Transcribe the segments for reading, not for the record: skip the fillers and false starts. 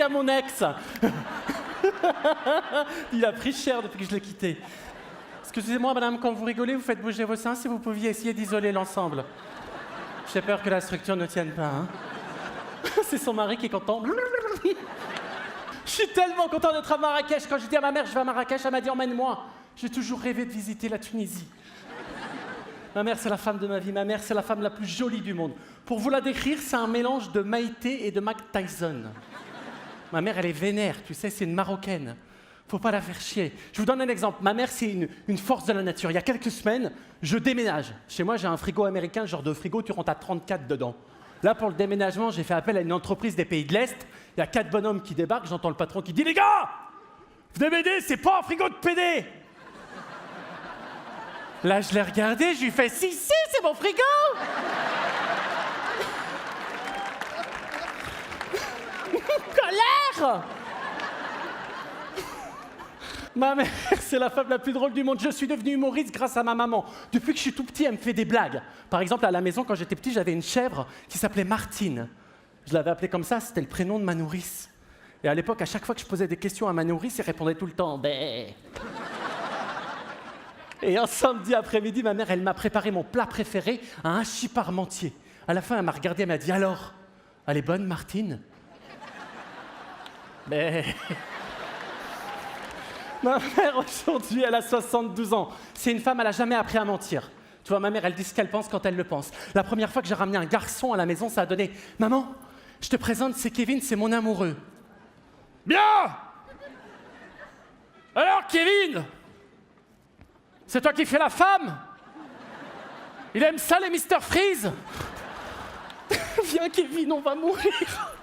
à mon ex. Il a pris cher depuis que je l'ai quitté. Excusez-moi, madame, quand vous rigolez, vous faites bouger vos seins, si vous pouviez essayer d'isoler l'ensemble. J'ai peur que la structure ne tienne pas, hein. C'est son mari qui est content. Je suis tellement content d'être à Marrakech. Quand j'ai dit à ma mère, je vais à Marrakech, elle m'a dit, emmène-moi. J'ai toujours rêvé de visiter la Tunisie. Ma mère, c'est la femme de ma vie. Ma mère, c'est la femme la plus jolie du monde. Pour vous la décrire, c'est un mélange de Maïté et de Mike Tyson. Ma mère, elle est vénère, tu sais, c'est une Marocaine. Faut pas la faire chier. Je vous donne un exemple. Ma mère, c'est une force de la nature. Il y a quelques semaines, je déménage. Chez moi, j'ai un frigo américain, genre de frigo, tu rentres à 34 dedans. Là, pour le déménagement, j'ai fait appel à une entreprise des pays de l'Est. Il y a 4 bonhommes qui débarquent, j'entends le patron qui dit « Les gars, venez m'aider, c'est pas un frigo de PD !» Là, je l'ai regardé, je lui fais « Si, c'est mon frigo !» Colère! Ma mère, c'est la femme la plus drôle du monde. Je suis devenu humoriste grâce à ma maman. Depuis que je suis tout petit, elle me fait des blagues. Par exemple, à la maison, quand j'étais petit, j'avais une chèvre qui s'appelait Martine. Je l'avais appelée comme ça, c'était le prénom de ma nourrice. Et à l'époque, à chaque fois que je posais des questions à ma nourrice, elle répondait tout le temps « Bé !» Et un samedi après-midi, ma mère, elle m'a préparé mon plat préféré, un hachis parmentier. À la fin, elle m'a regardé, elle m'a dit « Alors, elle est bonne, Martine ?» Mais... Ma mère, aujourd'hui, elle a 72 ans. C'est une femme, elle n'a jamais appris à mentir. Tu vois, ma mère, elle dit ce qu'elle pense quand elle le pense. La première fois que j'ai ramené un garçon à la maison, ça a donné « Maman, je te présente, c'est Kevin, c'est mon amoureux. » Bien! Alors, Kevin? C'est toi qui fais la femme? Il aime ça, les Mr. Freeze? Viens, Kevin, on va mourir.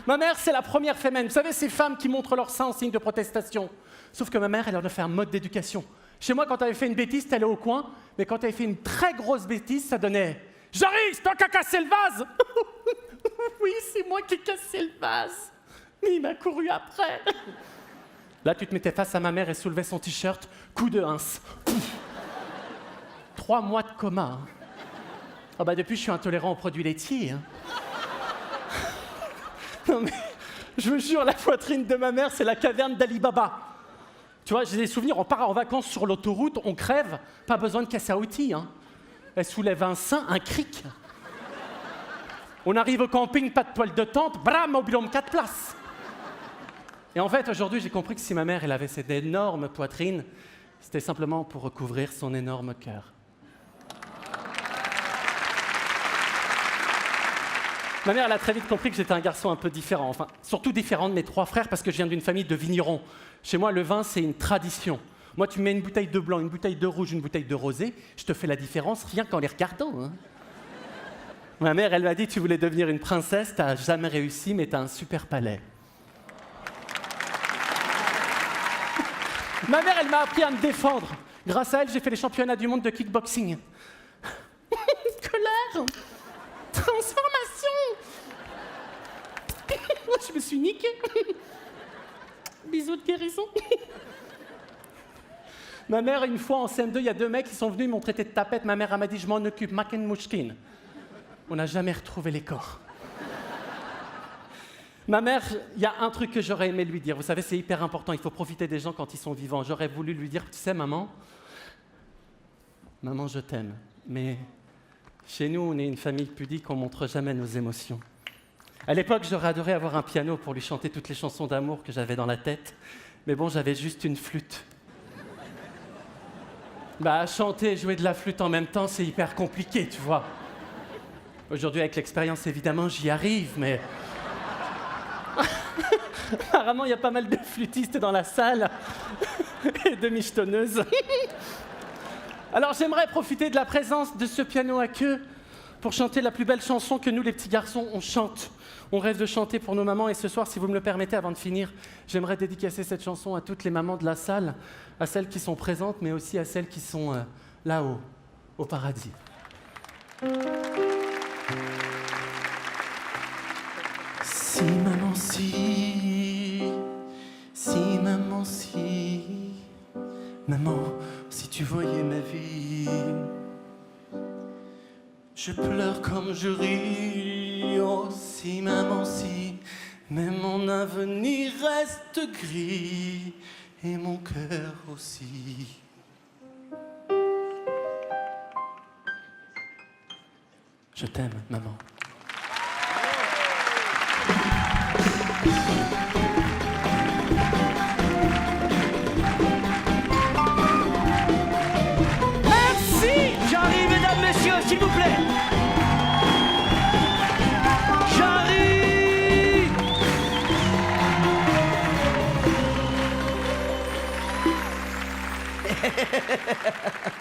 Ma mère, c'est la première féminin. Vous savez, ces femmes qui montrent leur sein en signe de protestation. Sauf que ma mère, elle en a fait un mode d'éducation. Chez moi, quand elle avait fait une bêtise, t'allais au coin, mais quand elle avait fait une très grosse bêtise, ça donnait « J'arrive, c'est toi qui as cassé le vase !» Oui, c'est moi qui ai cassé le vase. Mais il m'a couru après. Là, tu te mettais face à ma mère et soulevais son t-shirt, coup de hince. 3 mois de coma. Ah bah depuis, je suis intolérant aux produits laitiers. Hein. Non mais, je vous jure, la poitrine de ma mère, c'est la caverne d'Ali Baba. Tu vois, j'ai des souvenirs, on part en vacances sur l'autoroute, on crève, pas besoin de caisse à outils. Hein. Elle soulève un sein, un cric. On arrive au camping, pas de toile de tente, bram, mobil-home 4 places. Et en fait, aujourd'hui, j'ai compris que si ma mère, elle avait cette énorme poitrine, c'était simplement pour recouvrir son énorme cœur. Ma mère, elle a très vite compris que j'étais un garçon un peu différent. Enfin, surtout différent de mes 3 frères parce que je viens d'une famille de vignerons. Chez moi, le vin, c'est une tradition. Moi, tu mets une bouteille de blanc, une bouteille de rouge, une bouteille de rosé, je te fais la différence rien qu'en les regardant. Hein. Ma mère, elle m'a dit, tu voulais devenir une princesse, t'as jamais réussi, mais t'as un super palais. Ma mère, elle m'a appris à me défendre. Grâce à elle, j'ai fait les championnats du monde de kickboxing. Colère! Transformation! Je me suis niquée. Bisous de guérison. Ma mère, une fois en CM2, il y a 2 mecs qui sont venus, ils m'ont traité de tapette. Ma mère, elle m'a dit, je m'en occupe, Maken Mouchkin. On n'a jamais retrouvé les corps. Ma mère, il y a un truc que j'aurais aimé lui dire. Vous savez, c'est hyper important, il faut profiter des gens quand ils sont vivants. J'aurais voulu lui dire, tu sais, maman, je t'aime, mais chez nous, on est une famille pudique, on ne montre jamais nos émotions. À l'époque, j'aurais adoré avoir un piano pour lui chanter toutes les chansons d'amour que j'avais dans la tête, mais bon, j'avais juste une flûte. Bah, chanter et jouer de la flûte en même temps, c'est hyper compliqué, tu vois. Aujourd'hui, avec l'expérience, évidemment, j'y arrive, mais... Apparemment, il y a pas mal de flûtistes dans la salle et de michetonneuses. Alors, j'aimerais profiter de la présence de ce piano à queue pour chanter la plus belle chanson que nous, les petits garçons, on chante. On rêve de chanter pour nos mamans et ce soir, si vous me le permettez, avant de finir, j'aimerais dédicacer cette chanson à toutes les mamans de la salle, à celles qui sont présentes, mais aussi à celles qui sont là-haut, au paradis. Si maman si, maman, si tu voyais ma vie, je pleure comme je ris. Oh si maman si, Mais mon avenir reste gris et mon cœur aussi. Je t'aime, maman. Merci. J'arrive, mesdames, messieurs, s'il vous plaît.